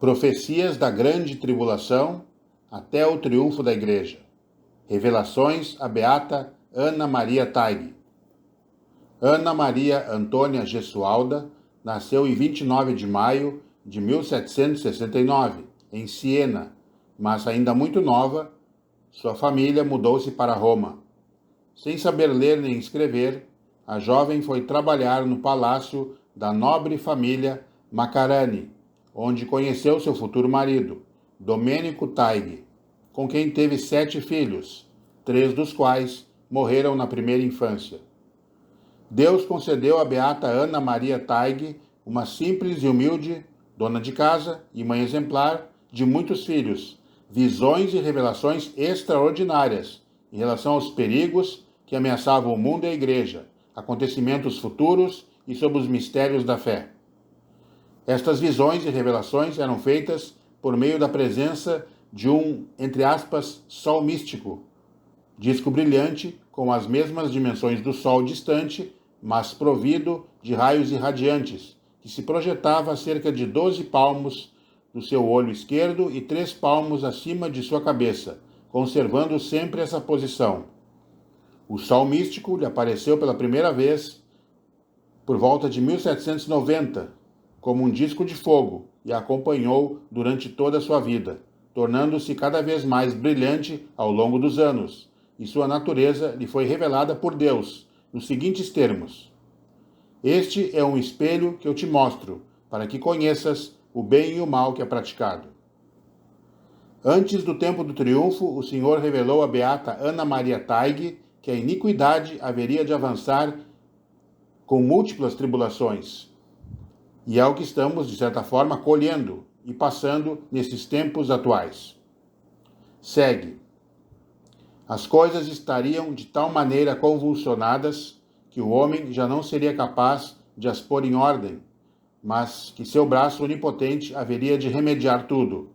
Profecias da Grande Tribulação até o triunfo da Igreja. Revelações à beata Ana Maria Taig. Ana Maria Antônia Gesualda nasceu em 29 de maio de 1769, em Siena, mas ainda muito nova, sua família mudou-se para Roma. Sem saber ler nem escrever, a jovem foi trabalhar no palácio da nobre família Macarani, onde conheceu seu futuro marido, Domênico Taig, com quem teve 7 filhos, 3 dos quais morreram na primeira infância. Deus concedeu à beata Ana Maria Taig uma simples e humilde dona de casa e mãe exemplar de muitos filhos, visões e revelações extraordinárias em relação aos perigos que ameaçavam o mundo e a Igreja, acontecimentos futuros e sobre os mistérios da fé. Estas visões e revelações eram feitas por meio da presença de um, entre aspas, sol místico, disco brilhante com as mesmas dimensões do sol distante, mas provido de raios irradiantes, que se projetava a cerca de 12 palmos do seu olho esquerdo e 3 palmos acima de sua cabeça, conservando sempre essa posição. O sol místico lhe apareceu pela primeira vez por volta de 1790, como um disco de fogo, e a acompanhou durante toda a sua vida, tornando-se cada vez mais brilhante ao longo dos anos, e sua natureza lhe foi revelada por Deus, nos seguintes termos: Este é um espelho que eu te mostro, para que conheças o bem e o mal que é praticado. Antes do tempo do triunfo, o Senhor revelou à beata Ana Maria Taig que a iniquidade haveria de avançar com múltiplas tribulações. E é o que estamos, de certa forma, colhendo e passando nesses tempos atuais. Segue. As coisas estariam de tal maneira convulsionadas que o homem já não seria capaz de as pôr em ordem, mas que seu braço onipotente haveria de remediar tudo.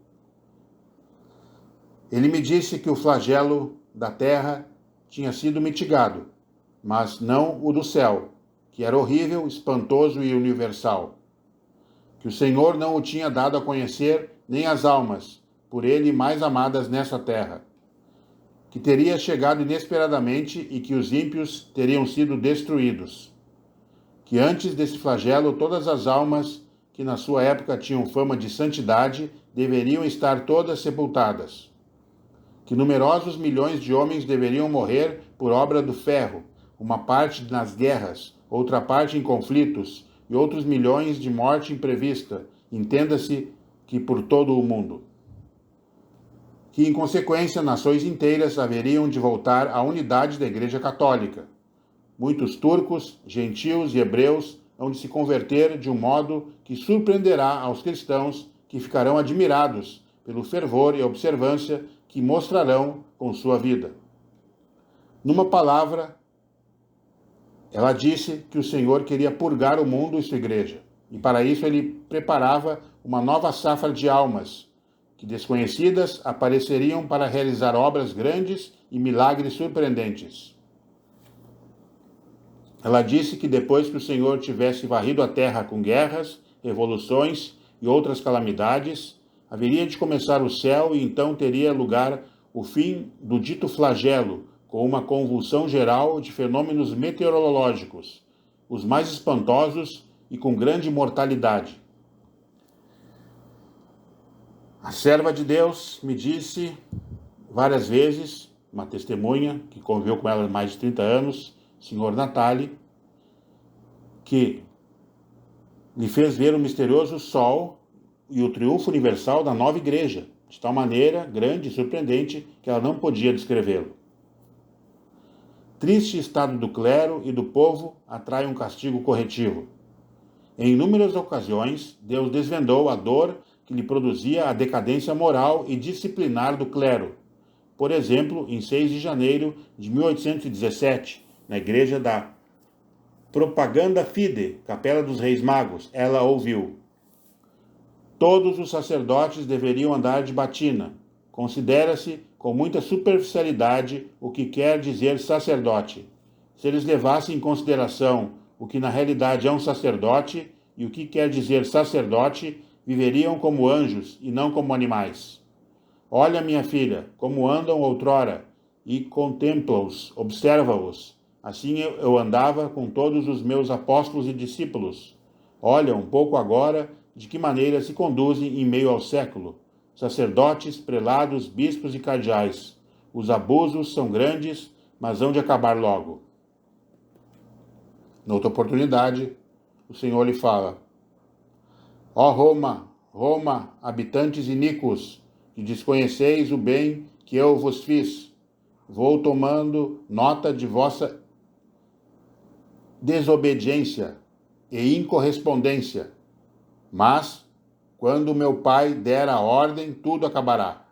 Ele me disse que o flagelo da terra tinha sido mitigado, mas não o do céu, que era horrível, espantoso e universal. Que o Senhor não o tinha dado a conhecer nem as almas, por ele mais amadas nessa terra. Que teria chegado inesperadamente e que os ímpios teriam sido destruídos. Que antes desse flagelo todas as almas que na sua época tinham fama de santidade deveriam estar todas sepultadas. Que numerosos milhões de homens deveriam morrer por obra do ferro, uma parte nas guerras, outra parte em conflitos, e outros milhões de morte imprevista, entenda-se que por todo o mundo. Que, em consequência, nações inteiras haveriam de voltar à unidade da Igreja Católica. Muitos turcos, gentios e hebreus hão de se converter de um modo que surpreenderá aos cristãos, que ficarão admirados pelo fervor e observância que mostrarão com sua vida. Numa palavra, ela disse que o Senhor queria purgar o mundo e sua igreja, e para isso ele preparava uma nova safra de almas, que desconhecidas apareceriam para realizar obras grandes e milagres surpreendentes. Ela disse que depois que o Senhor tivesse varrido a terra com guerras, revoluções e outras calamidades, haveria de começar o céu e então teria lugar o fim do dito flagelo, com uma convulsão geral de fenômenos meteorológicos, os mais espantosos e com grande mortalidade. A serva de Deus me disse várias vezes, uma testemunha que conviveu com ela há mais de 30 anos, senhor Natali, que lhe fez ver o misterioso sol e o triunfo universal da nova igreja, de tal maneira grande e surpreendente que ela não podia descrevê-lo. Triste estado do clero e do povo atrai um castigo corretivo. Em inúmeras ocasiões, Deus desvendou a dor que lhe produzia a decadência moral e disciplinar do clero. Por exemplo, em 6 de janeiro de 1817, na igreja da Propaganda Fide, Capela dos Reis Magos, ela ouviu: Todos os sacerdotes deveriam andar de batina. Considera-se com muita superficialidade o que quer dizer sacerdote. Se eles levassem em consideração o que na realidade é um sacerdote e o que quer dizer sacerdote, viveriam como anjos e não como animais. Olha, minha filha, como andam outrora, e contempla-os, observa-os. Assim eu andava com todos os meus apóstolos e discípulos. Olha um pouco agora de que maneira se conduzem em meio ao século. Sacerdotes, prelados, bispos e cardeais. Os abusos são grandes, mas hão de acabar logo. Noutra oportunidade, o Senhor lhe fala: Ó Roma, Roma, habitantes iníquos, que desconheceis o bem que eu vos fiz, vou tomando nota de vossa desobediência e incorrespondência. Mas, quando meu Pai der a ordem, tudo acabará.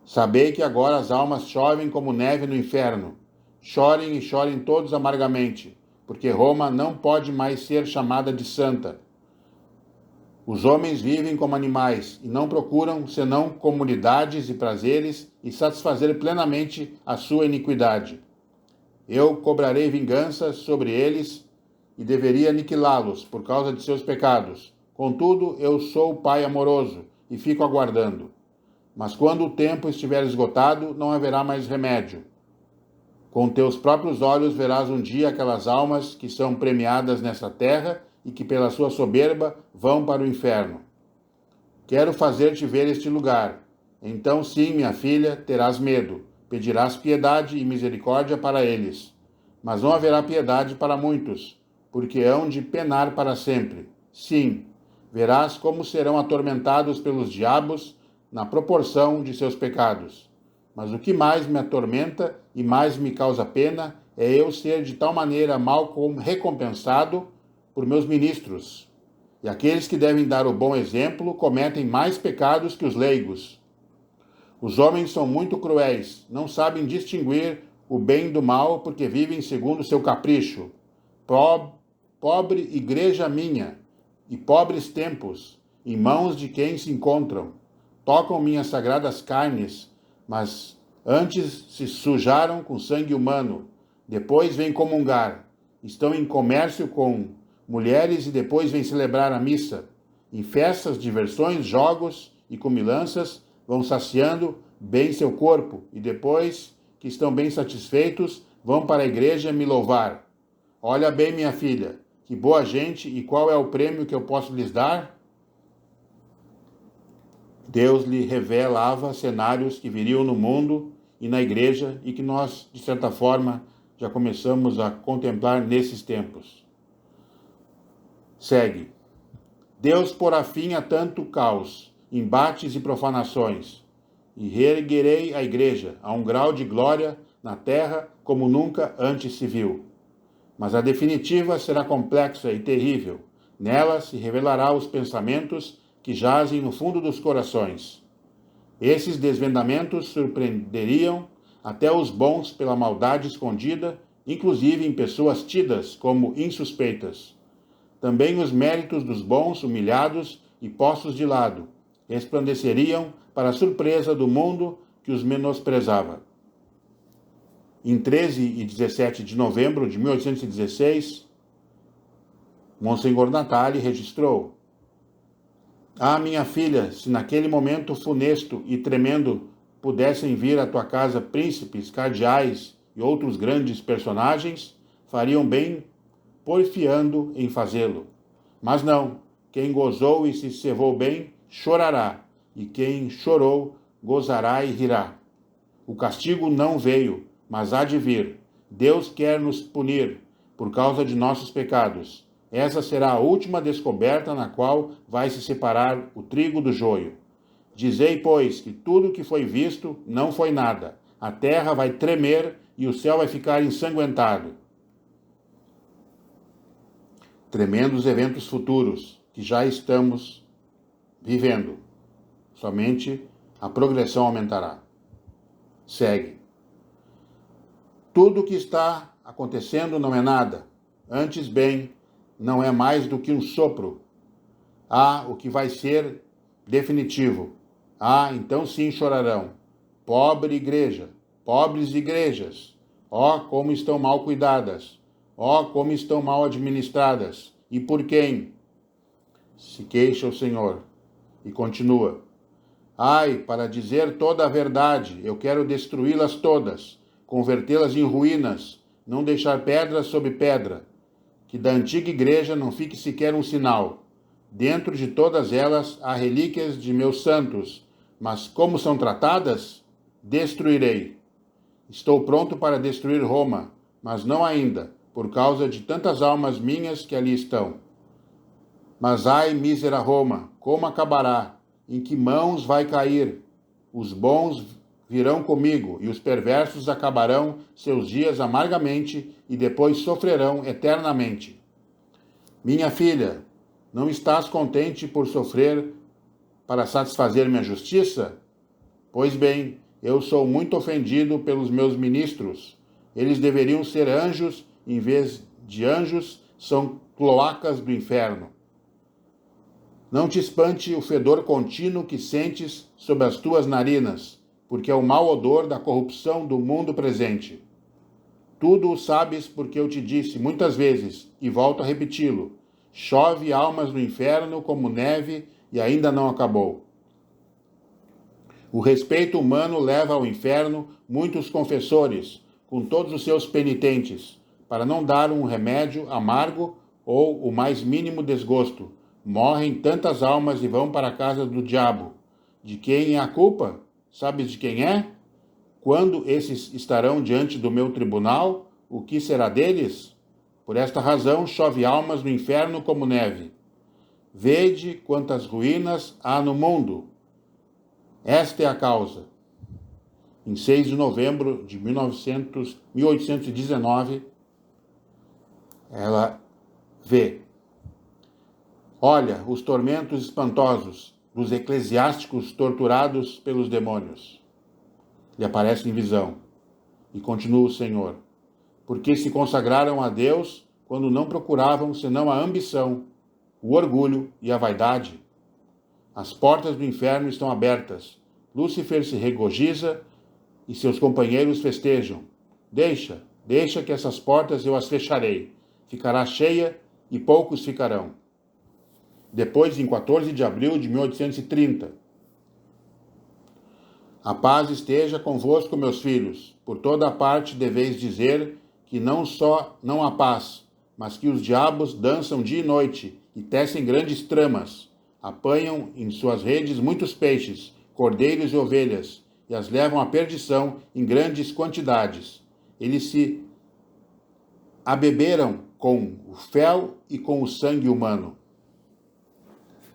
Sabei que agora as almas chovem como neve no inferno. Chorem e chorem todos amargamente, porque Roma não pode mais ser chamada de santa. Os homens vivem como animais e não procuram senão comunidades e prazeres e satisfazer plenamente a sua iniquidade. Eu cobrarei vingança sobre eles e deveria aniquilá-los por causa de seus pecados. Contudo, eu sou o Pai amoroso e fico aguardando. Mas quando o tempo estiver esgotado, não haverá mais remédio. Com teus próprios olhos verás um dia aquelas almas que são premiadas nessa terra e que pela sua soberba vão para o inferno. Quero fazer-te ver este lugar. Então sim, minha filha, terás medo, pedirás piedade e misericórdia para eles. Mas não haverá piedade para muitos, porque hão de penar para sempre. Sim, verás como serão atormentados pelos diabos na proporção de seus pecados. Mas o que mais me atormenta e mais me causa pena é eu ser de tal maneira mal recompensado por meus ministros. E aqueles que devem dar o bom exemplo cometem mais pecados que os leigos. Os homens são muito cruéis, não sabem distinguir o bem do mal porque vivem segundo seu capricho. Pobre igreja minha, e pobres tempos, em mãos de quem se encontram. Tocam minhas sagradas carnes, mas antes se sujaram com sangue humano. Depois vêm comungar. Estão em comércio com mulheres e depois vêm celebrar a missa. Em festas, diversões, jogos e comilanças vão saciando bem seu corpo e depois que estão bem satisfeitos vão para a igreja me louvar. Olha bem, minha filha, que boa gente, e qual é o prêmio que eu posso lhes dar? Deus lhe revelava cenários que viriam no mundo e na igreja e que nós, de certa forma, já começamos a contemplar nesses tempos. Segue. Deus porá fim a tanto caos, embates e profanações, e reerguerei a igreja a um grau de glória na terra como nunca antes se viu. Mas a definitiva será complexa e terrível. Nela se revelará os pensamentos que jazem no fundo dos corações. Esses desvendamentos surpreenderiam até os bons pela maldade escondida, inclusive em pessoas tidas como insuspeitas. Também os méritos dos bons humilhados e postos de lado resplandeceriam para a surpresa do mundo que os menosprezava. Em 13 e 17 de novembro de 1816, Monsenhor Natali registrou: Ah, minha filha, se naquele momento funesto e tremendo pudessem vir à tua casa príncipes, cardeais e outros grandes personagens, fariam bem porfiando em fazê-lo. Mas não, quem gozou e se cevou bem, chorará, e quem chorou, gozará e rirá. O castigo não veio, mas há de vir. Deus quer nos punir por causa de nossos pecados. Essa será a última descoberta na qual vai se separar o trigo do joio. Dizei, pois, que tudo que foi visto não foi nada. A terra vai tremer e o céu vai ficar ensanguentado. Tremendos eventos futuros que já estamos vivendo. Somente a progressão aumentará. Segue. Tudo o que está acontecendo não é nada. Antes bem, não é mais do que um sopro. Há o que vai ser definitivo. Então sim chorarão. Pobre igreja, pobres igrejas. Como estão mal cuidadas. Como estão mal administradas. E por quem? se queixa o Senhor. E continua: ai, para dizer toda a verdade, eu quero destruí-las todas, convertê-las em ruínas, não deixar pedra sobre pedra, que da antiga igreja não fique sequer um sinal. Dentro de todas elas há relíquias de meus santos, mas como são tratadas, destruirei. Estou pronto para destruir Roma, mas não ainda, por causa de tantas almas minhas que ali estão. Mas ai, mísera Roma, como acabará? Em que mãos vai cair? Os bons virão comigo, e os perversos acabarão seus dias amargamente, e depois sofrerão eternamente. Minha filha, não estás contente por sofrer para satisfazer minha justiça? Pois bem, eu sou muito ofendido pelos meus ministros. Eles deveriam ser anjos, em vez de anjos, são cloacas do inferno. Não te espante o fedor contínuo que sentes sob as tuas narinas, porque é o mau odor da corrupção do mundo presente. Tudo o sabes porque eu te disse muitas vezes, e volto a repeti-lo: chove almas do inferno como neve e ainda não acabou. O respeito humano leva ao inferno muitos confessores, com todos os seus penitentes, para não dar um remédio amargo ou o mais mínimo desgosto. Morrem tantas almas e vão para a casa do diabo. De quem é a culpa? Sabes de quem é? Quando esses estarão diante do meu tribunal, o que será deles? Por esta razão chove almas no inferno como neve. Vede quantas ruínas há no mundo. Esta é a causa. Em 6 de novembro de 1819, ela vê: olha os tormentos espantosos dos eclesiásticos torturados pelos demônios. Lhe aparece em visão. E continua o Senhor: porque se consagraram a Deus quando não procuravam senão a ambição, o orgulho e a vaidade. As portas do inferno estão abertas. Lúcifer se regozija e seus companheiros festejam. Deixa que essas portas eu as fecharei. Ficará cheia e poucos ficarão. Depois, em 14 de abril de 1830. A paz esteja convosco, meus filhos. Por toda a parte deveis dizer que não só não há paz, mas que os diabos dançam dia e noite e tecem grandes tramas. Apanham em suas redes muitos peixes, cordeiros e ovelhas, e as levam à perdição em grandes quantidades. Eles se abeberam com o fel e com o sangue humano.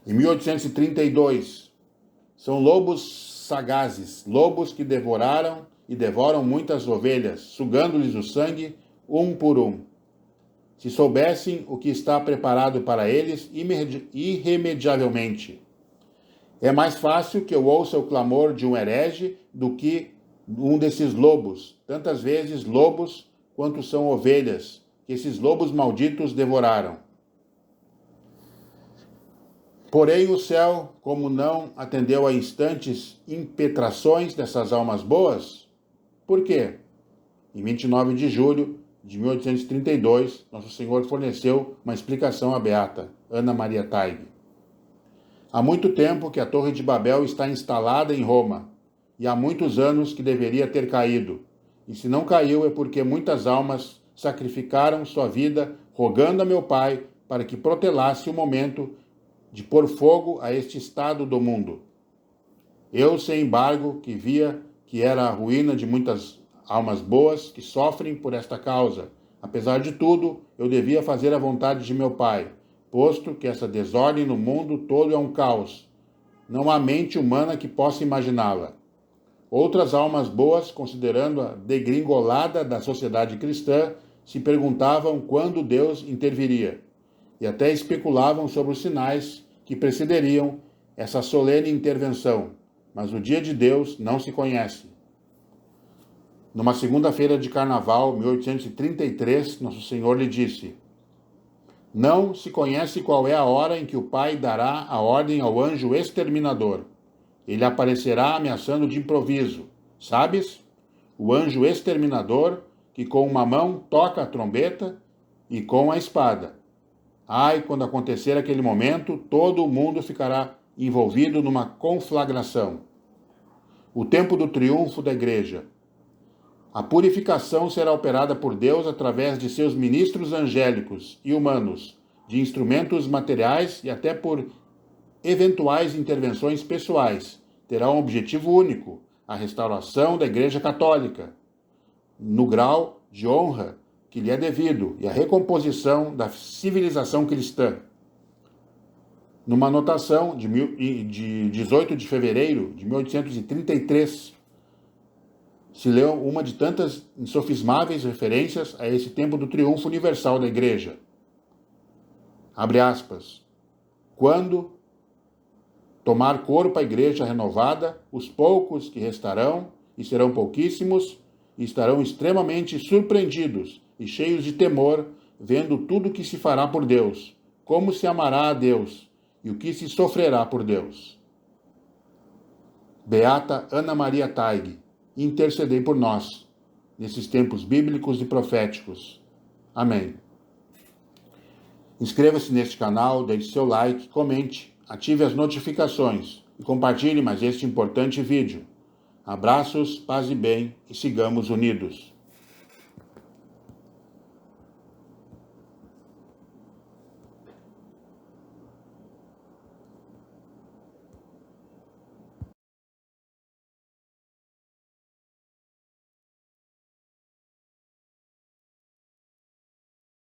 Em 1832, são lobos sagazes, lobos que devoraram e devoram muitas ovelhas, sugando-lhes o sangue um por um. Se soubessem o que está preparado para eles irremediavelmente. É mais fácil que eu ouça o clamor de um herege do que um desses lobos, tantas vezes lobos quanto são ovelhas, que esses lobos malditos devoraram. Porém o céu, como não atendeu a instantes impetrações dessas almas boas? Por quê? Em 29 de julho de 1832, Nosso Senhor forneceu uma explicação à beata Ana Maria Taig. Há muito tempo que a Torre de Babel está instalada em Roma, e há muitos anos que deveria ter caído. E se não caiu é porque muitas almas sacrificaram sua vida rogando a meu Pai para que protelasse o momento de pôr fogo a este estado do mundo. Eu, sem embargo, que via que era a ruína de muitas almas boas que sofrem por esta causa. Apesar de tudo, eu devia fazer a vontade de meu Pai, posto que essa desordem no mundo todo é um caos. Não há mente humana que possa imaginá-la. Outras almas boas, considerando a degringolada da sociedade cristã, se perguntavam quando Deus interviria, e até especulavam sobre os sinais que precederiam essa solene intervenção, mas o dia de Deus não se conhece. Numa segunda-feira de carnaval, 1833, Nosso Senhor lhe disse: não se conhece qual é a hora em que o Pai dará a ordem ao anjo exterminador. Ele aparecerá ameaçando de improviso. Sabes? O anjo exterminador que com uma mão toca a trombeta e com a espada. Ai, quando acontecer aquele momento, todo o mundo ficará envolvido numa conflagração. O tempo do triunfo da igreja. A purificação será operada por Deus através de seus ministros angélicos e humanos, de instrumentos materiais e até por eventuais intervenções pessoais. Terá um objetivo único: a restauração da Igreja Católica, no grau de honra que lhe é devido, e a recomposição da civilização cristã. Numa anotação de 18 de fevereiro de 1833, se leu uma de tantas insofismáveis referências a esse tempo do triunfo universal da Igreja. Abre aspas. Quando tomar corpo a Igreja renovada, os poucos que restarão, e serão pouquíssimos, estarão extremamente surpreendidos e cheios de temor, vendo tudo o que se fará por Deus, como se amará a Deus e o que se sofrerá por Deus. Beata Ana Maria Taig, intercedei por nós, nesses tempos bíblicos e proféticos. Amém. Inscreva-se neste canal, deixe seu like, comente, ative as notificações e compartilhe mais este importante vídeo. Abraços, paz e bem, e sigamos unidos.